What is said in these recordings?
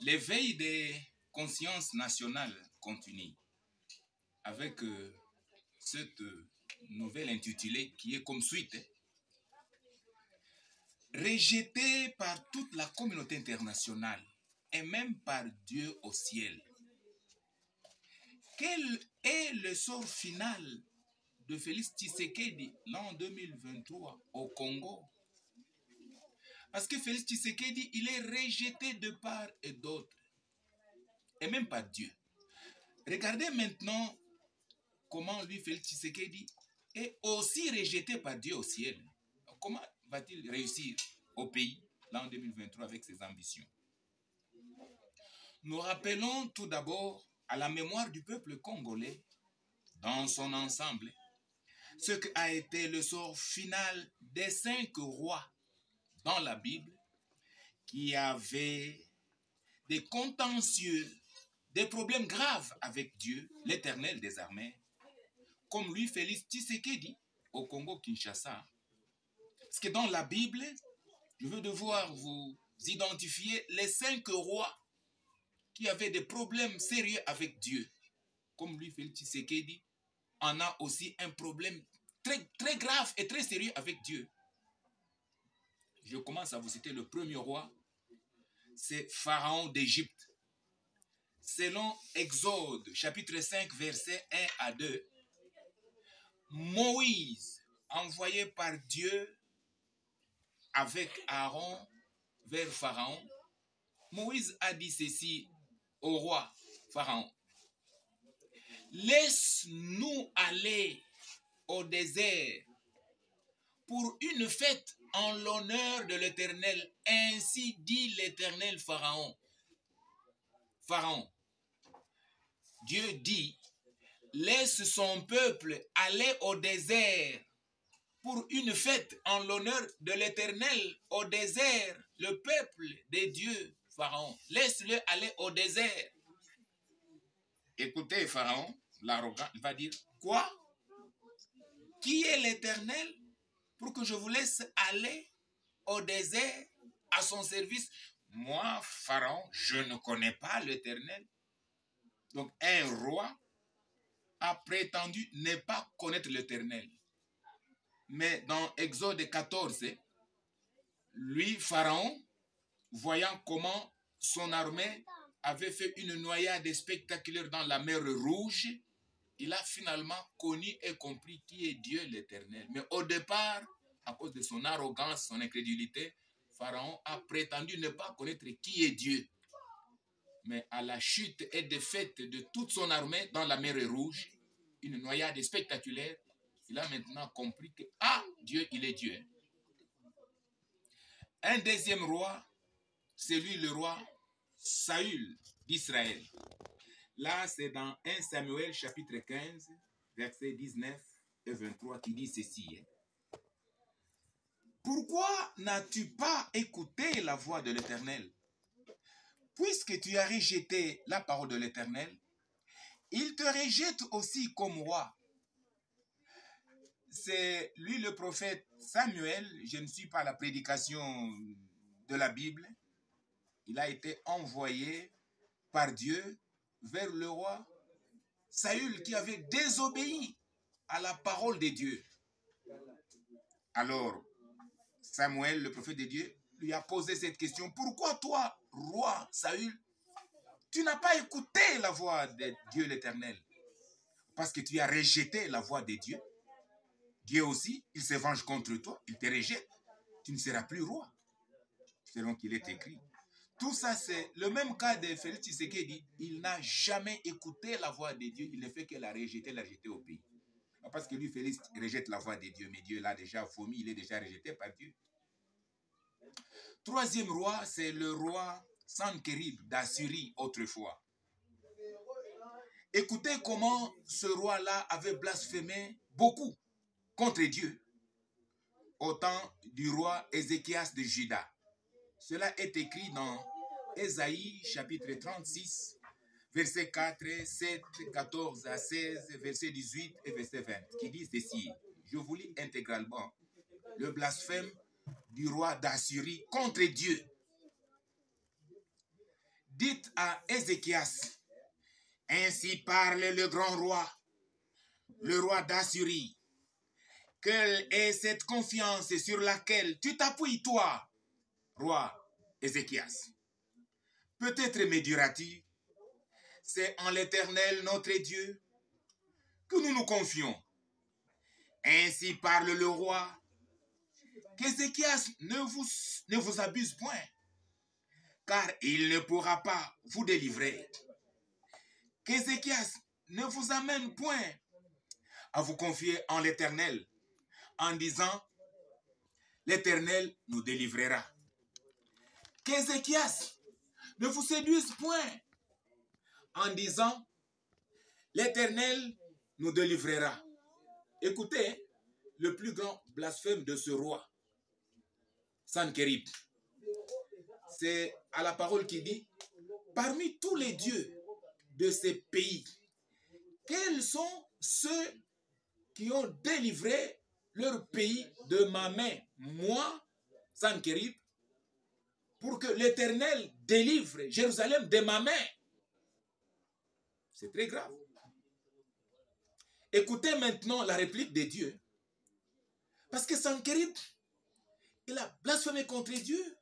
L'éveil des consciences nationales continue avec cette nouvelle intitulée qui est comme suite. Rejetée par toute la communauté internationale et même par Dieu au ciel. Quel est le sort final de Félix Tshisekedi l'an 2023 au Congo? Parce que Félix Tshisekedi, il est rejeté de part et d'autre, et même par Dieu. Regardez maintenant comment lui, Félix Tshisekedi, est aussi rejeté par Dieu au ciel. Comment va-t-il réussir au pays l'an 2023 avec ses ambitions? Nous rappelons tout d'abord à la mémoire du peuple congolais, dans son ensemble, ce qu'a été le sort final des 5 rois dans la Bible qui avaient des contentieux, des problèmes graves avec Dieu, l'Éternel des armées, comme lui, Félix Tshisekedi, au Congo-Kinshasa. Parce que dans la Bible, je veux devoir vous identifier les 5 rois qui avaient des problèmes sérieux avec Dieu. Comme lui, Félix Tshisekedi, en a aussi un problème très grave et très sérieux avec Dieu. Je commence à vous citer le premier roi, c'est Pharaon d'Égypte. Selon Exode, chapitre 5, versets 1 à 2, Moïse, envoyé par Dieu avec Aaron vers Pharaon, Moïse a dit ceci au roi Pharaon: laisse-nous aller au désert pour une fête en l'honneur de l'Éternel. Ainsi dit l'Éternel Pharaon. Pharaon, Dieu dit, laisse son peuple aller au désert pour une fête en l'honneur de l'Éternel au désert. Le peuple des dieux, Pharaon, laisse-le aller au désert. Écoutez, Pharaon, l'arrogant, il va dire, quoi? Qui est l'Éternel pour que je vous laisse aller au désert à son service? Moi, Pharaon, je ne connais pas l'Éternel. Donc, un roi a prétendu ne pas connaître l'Éternel. Mais dans Exode 14, lui, Pharaon, voyant comment son armée avait fait une noyade spectaculaire dans la mer Rouge, il a finalement connu et compris qui est Dieu l'Éternel. Mais au départ, à cause de son arrogance, son incrédulité, Pharaon a prétendu ne pas connaître qui est Dieu. Mais à la chute et défaite de toute son armée dans la mer Rouge, une noyade spectaculaire, il a maintenant compris que, Dieu, il est Dieu. Un deuxième roi, c'est lui le roi Saül d'Israël. Là, c'est dans 1 Samuel chapitre 15, versets 19 et 23 qui dit ceci. Pourquoi n'as-tu pas écouté la voix de l'Éternel? Puisque tu as rejeté la parole de l'Éternel, il te rejette aussi comme roi. C'est lui le prophète Samuel. Je ne suis pas à la prédication de la Bible. Il a été envoyé par Dieu vers le roi Saül qui avait désobéi à la parole de Dieu. Alors, Samuel, le prophète de Dieu, lui a posé cette question. Pourquoi toi, roi Saül, tu n'as pas écouté la voix de Dieu l'Éternel? Parce que tu as rejeté la voix de Dieu. Dieu aussi, il se venge contre toi, il te rejette. Tu ne seras plus roi, selon qu'il est écrit. Tout ça, c'est le même cas de Félix Tshisekedi. Il n'a jamais écouté la voix de Dieu. Il ne fait que la rejeter au pays. Parce que lui, Félix, rejette la voix de Dieu. Mais Dieu l'a déjà vomi, il est déjà rejeté par Dieu. Troisième roi, c'est le roi Sankérib d'Assyrie autrefois. Écoutez comment ce roi-là avait blasphémé beaucoup contre Dieu au temps du roi Ézéchias de Juda. Cela est écrit dans Ésaïe chapitre 36, versets 4, 7, 14 à 16, verset 18 et verset 20, qui dit ceci. Je vous lis intégralement. Le blasphème du roi d'Assyrie contre Dieu. dites à Ézéchias, ainsi parle le grand roi, le roi d'Assyrie. Quelle est cette confiance sur laquelle tu t'appuies, toi, roi Ézéchias? Peut-être me diras-tu, c'est en l'Éternel notre Dieu que nous nous confions. Ainsi parle le roi, qu'Ézéchias ne vous abuse point, car il ne pourra pas vous délivrer. Qu'Ézéchias ne vous amène point à vous confier en l'Éternel, en disant, l'Éternel nous délivrera. Qu'Ézéchias ne vous séduise point en disant, l'Éternel nous délivrera. Écoutez, le plus grand blasphème de ce roi, Sanchérib, c'est à la parole qui dit, parmi tous les dieux de ces pays, quels sont ceux qui ont délivré leur pays de ma main, moi, Sanchérib, pour que l'Éternel délivre Jérusalem de ma main? C'est très grave. Écoutez maintenant la réplique de Dieu. Parce que Sanchérib, il a blasphémé contre Dieu.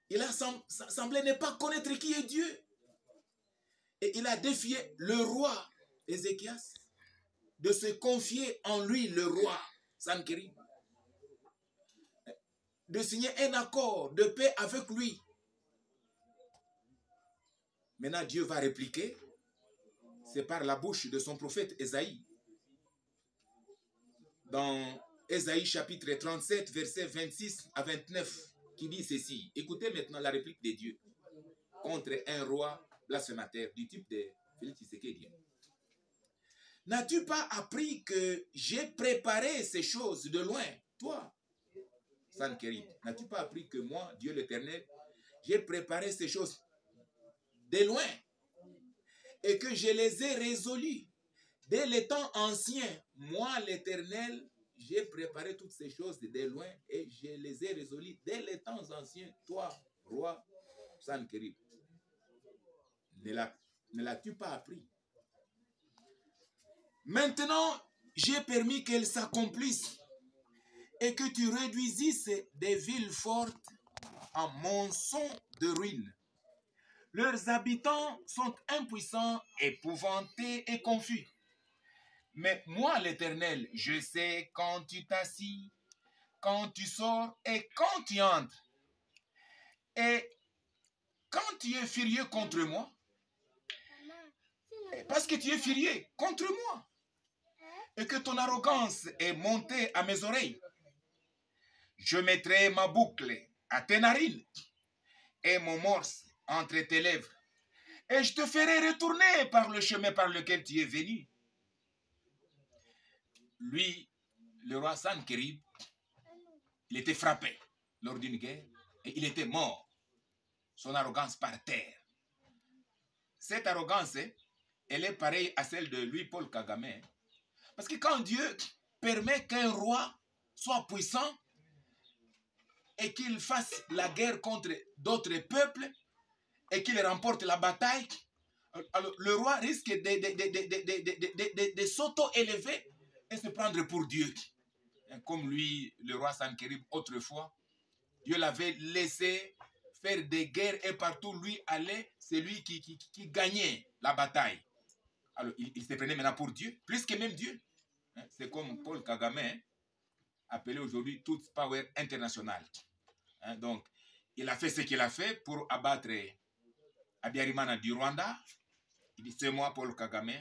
Il a semblé ne pas connaître qui est Dieu. Et il a défié le roi Ézéchias de se confier en lui, le roi Sanchérib, de signer un accord de paix avec lui. Maintenant, Dieu va répliquer. C'est par la bouche de son prophète Ésaïe. Dans Ésaïe chapitre 37, versets 26 à 29, qui dit ceci. Écoutez maintenant la réplique de Dieu contre un roi blasphémateur du type de Félix Tshisekedi. N'as-tu pas appris que j'ai préparé ces choses de loin, toi, Sanchérib? N'as-tu pas appris que moi, Dieu l'Éternel, j'ai préparé ces choses de loin et que je les ai résolues dès les temps anciens? Moi, l'Éternel, j'ai préparé toutes ces choses de loin et je les ai résolues dès les temps anciens. Toi, roi Sanchérib, ne l'as-tu pas appris? Maintenant, j'ai permis qu'elles s'accomplissent et que tu réduisisses des villes fortes en monceaux de ruines. Leurs habitants sont impuissants, épouvantés et confus. Mais moi, l'Éternel, je sais quand tu t'assis, quand tu sors et quand tu entres. Et quand tu es furieux contre moi, parce que tu es furieux contre moi, et que ton arrogance est montée à mes oreilles, je mettrai ma boucle à tes narines et mon morse entre tes lèvres, et je te ferai retourner par le chemin par lequel tu es venu. Lui, le roi Sanchérib, il était frappé lors d'une guerre et il était mort. Son arrogance par terre. Cette arrogance, elle est pareille à celle de Louis-Paul Kagame. Parce que quand Dieu permet qu'un roi soit puissant et qu'il fasse la guerre contre d'autres peuples et qu'il remporte la bataille, alors le roi risque de s'auto-élever et se prendre pour Dieu. Comme lui, le roi Sanchérib, autrefois, Dieu l'avait laissé faire des guerres et partout lui allait, c'est lui qui gagnait la bataille. Alors il se prenait maintenant pour Dieu, plus que même Dieu. C'est comme Paul Kagame, appelé aujourd'hui Tutsi Power International. Donc, il a fait ce qu'il a fait pour abattre Habyarimana du Rwanda. Il dit, c'est moi, Paul Kagame,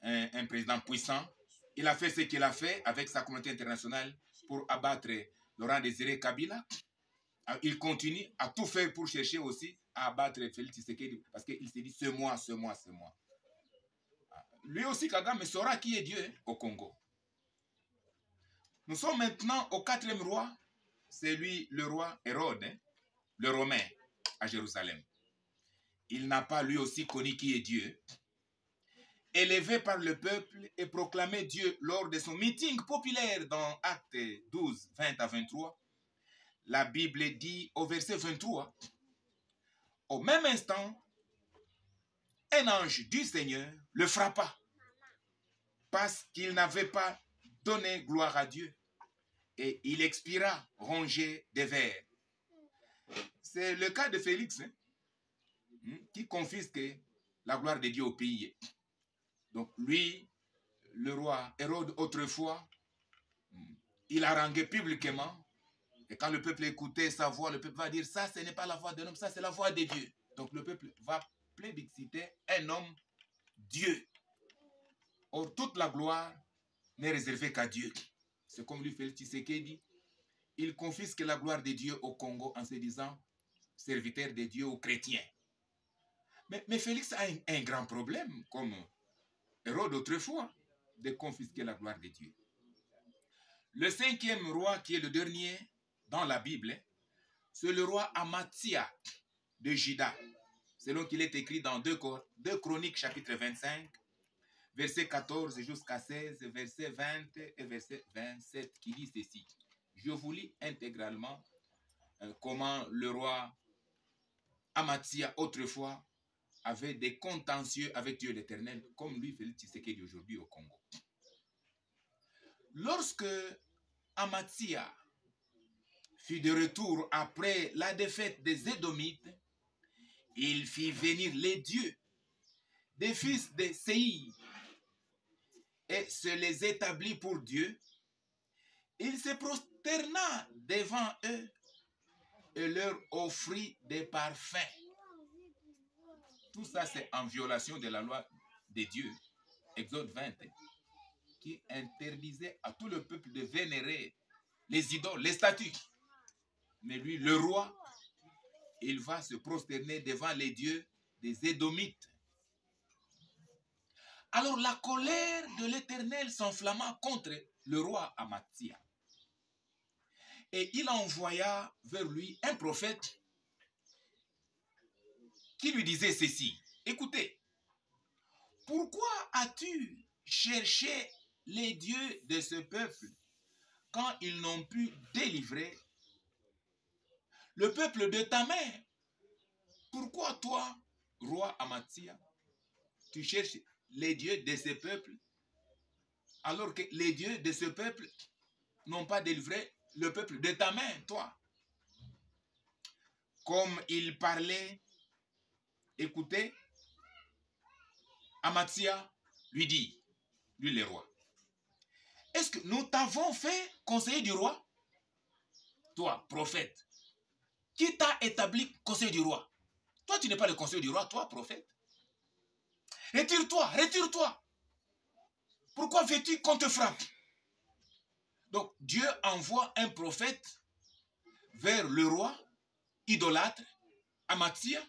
un président puissant. Il a fait ce qu'il a fait avec sa communauté internationale pour abattre Laurent Désiré Kabila. Il continue à tout faire pour chercher aussi à abattre Félix Tshisekedi parce qu'il s'est dit, c'est moi, c'est moi, c'est moi. Lui aussi, Kagame saura qui est Dieu au Congo. Nous sommes maintenant au 4e roi. C'est lui, le roi Hérode, le Romain, à Jérusalem. Il n'a pas lui aussi connu qui est Dieu. Élevé par le peuple et proclamé Dieu lors de son meeting populaire dans Actes 12, 20 à 23, la Bible dit au verset 23, Au même instant, un ange du Seigneur le frappa parce qu'il n'avait pas donné gloire à Dieu. Et il expira, rongé des vers. C'est le cas de Félix, qui confisque la gloire de Dieu au pays. Donc lui, le roi Hérode, autrefois, il haranguait publiquement. Et quand le peuple écoutait sa voix, le peuple va dire, ça, ce n'est pas la voix d'un homme, ça, c'est la voix de Dieu. Donc le peuple va plébisciter un homme Dieu. Or, toute la gloire n'est réservée qu'à Dieu. C'est comme lui, Félix Tshisekedi, il confisque la gloire de Dieu au Congo en se disant serviteur de Dieu aux chrétiens. Mais Félix a un grand problème, comme Hérode autrefois, de confisquer la gloire de Dieu. Le 5e roi, qui est le dernier dans la Bible, c'est le roi Amathia de Juda, selon qu'il est écrit dans 2 Chroniques, chapitre 25, verset 14 jusqu'à 16, verset 20 et verset 27, qui dit ceci. Je vous lis intégralement comment le roi Amathia, autrefois, avait des contentieux avec Dieu l'Éternel, comme lui, Félix Tshisekedi, aujourd'hui au Congo. Lorsque Amathia fut de retour après la défaite des Édomites, il fit venir les dieux des fils de Séir et se les établit pour Dieu. Il se prosterna devant eux et leur offrit des parfums. Tout ça, c'est en violation de la loi de Dieu, Exode 20, qui interdisait à tout le peuple de vénérer les idoles, les statues. Mais lui, le roi, il va se prosterner devant les dieux des Édomites. Alors la colère de l'Éternel s'enflamma contre le roi Amathia. Et il envoya vers lui un prophète qui lui disait ceci. Écoutez, pourquoi as-tu cherché les dieux de ce peuple quand ils n'ont pu délivrer le peuple de ta main? Pourquoi toi, roi Amathia, tu cherches les dieux de ce peuple alors que les dieux de ce peuple n'ont pas délivré le peuple de ta main, toi? Comme il parlait, écoutez, Amathia lui dit, lui le roi, est-ce que nous t'avons fait conseiller du roi? Toi, prophète, qui t'a établi conseiller du roi? Toi, tu n'es pas le conseiller du roi, toi, prophète. Retire-toi, retire-toi. Pourquoi veux-tu qu'on te frappe? Donc, Dieu envoie un prophète vers le roi idolâtre, Amathia.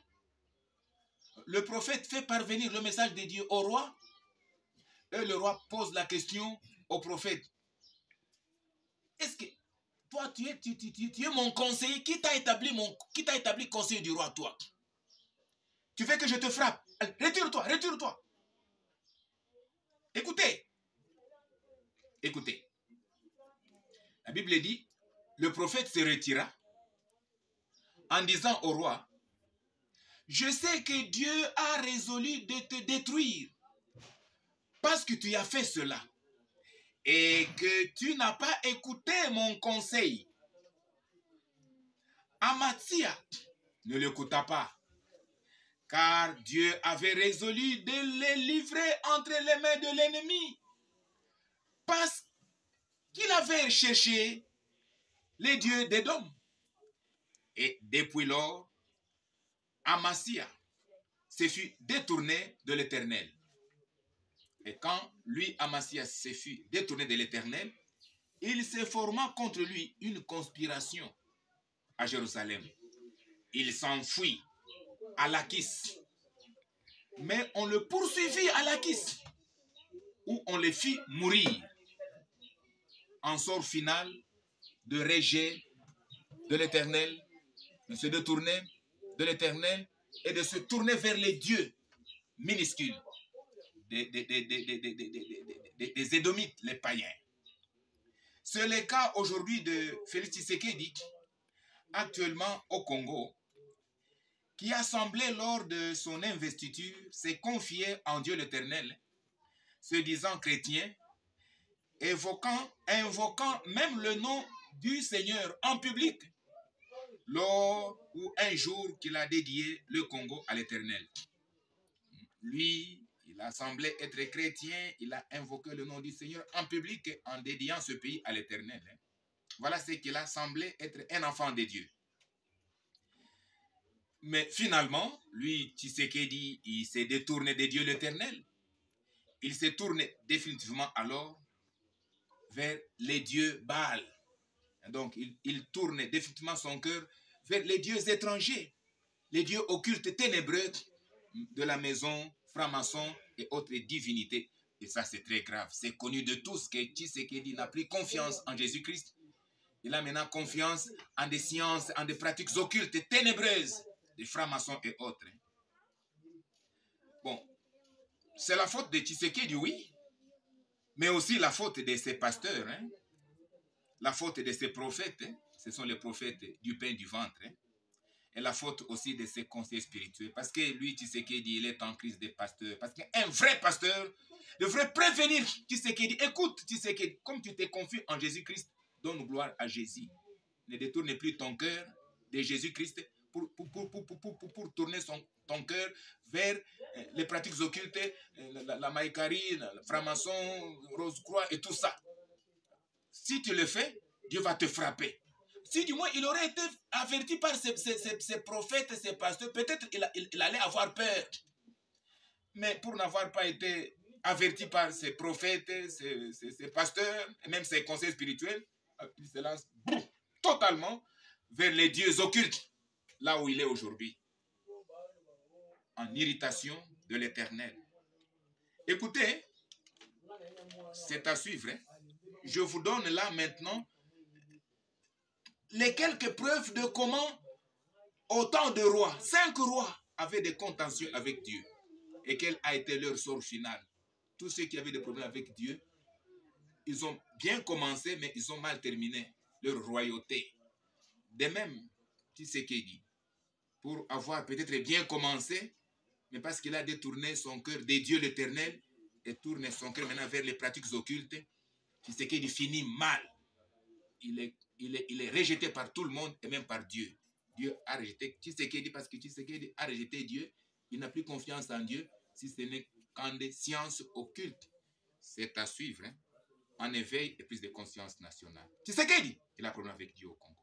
Le prophète fait parvenir le message de Dieu au roi. Et le roi pose la question au prophète. Est-ce que toi, tu es mon conseiller? Qui t'a établi conseiller du roi, toi? Tu veux que je te frappe? Retire-toi, retire-toi. Écoutez. Écoutez. La Bible dit, le prophète se retira en disant au roi, je sais que Dieu a résolu de te détruire parce que tu as fait cela et que tu n'as pas écouté mon conseil. Amathia ne l'écouta pas, car Dieu avait résolu de les livrer entre les mains de l'ennemi, parce qu'il avait cherché les dieux d'Édom. Et depuis lors, Amathia se fut détourné de l'Éternel. Et quand lui, Amathia, se fut détourné de l'Éternel, il se forma contre lui une conspiration à Jérusalem. Il s'enfuit à Lachis. Mais on le poursuivit à Lachis, où on le fit mourir. En sort final de rejet de l'Éternel, de se détourner de l'Éternel et de se tourner vers les dieux minuscules des Édomites, les païens. C'est le cas aujourd'hui de Félix Tshisekedi, actuellement au Congo. qui a semblé lors de son investiture, s'est confié en Dieu l'Éternel, se disant chrétien, invoquant même le nom du Seigneur en public, lors ou un jour qu'il a dédié le Congo à l'Éternel. Lui, il a semblé être chrétien, il a invoqué le nom du Seigneur en public en dédiant ce pays à l'Éternel. Voilà ce qu'il a semblé être un enfant de Dieu. Mais finalement, lui, Tshisekedi, il s'est détourné de Dieu l'Éternel. Il s'est tourné définitivement alors vers les dieux Baal. Donc, il tourne définitivement son cœur vers les dieux étrangers, les dieux occultes ténébreux de la maison, francs-maçons et autres divinités. Et ça, c'est très grave. C'est connu de tous que Tshisekedi n'a plus confiance en Jésus-Christ. Il a maintenant confiance en des sciences, en des pratiques occultes ténébreuses, des francs-maçons et autres. Bon, c'est la faute de Tshisekedi, oui, mais aussi la faute de ses pasteurs, hein? La faute de ses prophètes, hein? Ce sont les prophètes du pain du ventre, hein? Et la faute aussi de ses conseils spirituels, parce que lui, Tshisekedi, il est en crise des pasteurs, parce qu'un vrai pasteur devrait prévenir Tshisekedi. Écoute, Tshisekedi, comme tu t'es confié en Jésus-Christ, donne gloire à Jésus. Ne détourne plus ton cœur de Jésus-Christ pour tourner ton cœur vers les pratiques occultes, la maïkarie, le franc-maçon, Rose-Croix et tout ça. Si tu le fais, Dieu va te frapper. Si du moins il aurait été averti par ses prophètes, ses pasteurs, peut-être il allait avoir peur. Mais pour n'avoir pas été averti par ses prophètes, ses pasteurs, et même ses conseils spirituels, il se lance totalement vers les dieux occultes, là où il est aujourd'hui, en irritation de l'Éternel. Écoutez, c'est à suivre. Hein? Je vous donne là maintenant les quelques preuves de comment, autant de rois, 5 rois avaient des contentieux avec Dieu. Et quel a été leur sort final. Tous ceux qui avaient des problèmes avec Dieu, ils ont bien commencé, mais ils ont mal terminé leur royauté. De même, Tshisekedi, pour avoir peut-être bien commencé, mais parce qu'il a détourné son cœur des dieux l'Éternel et tourné son cœur maintenant vers les pratiques occultes, Tshisekedi finit mal. Il est rejeté par tout le monde et même par Dieu. Dieu a rejeté Tshisekedi parce que Tshisekedi a rejeté Dieu. Il n'a plus confiance en Dieu si ce n'est qu'en des sciences occultes. C'est à suivre. Hein? En éveil et plus de conscience nationale. Tshisekedi, il a un problème avec Dieu au Congo.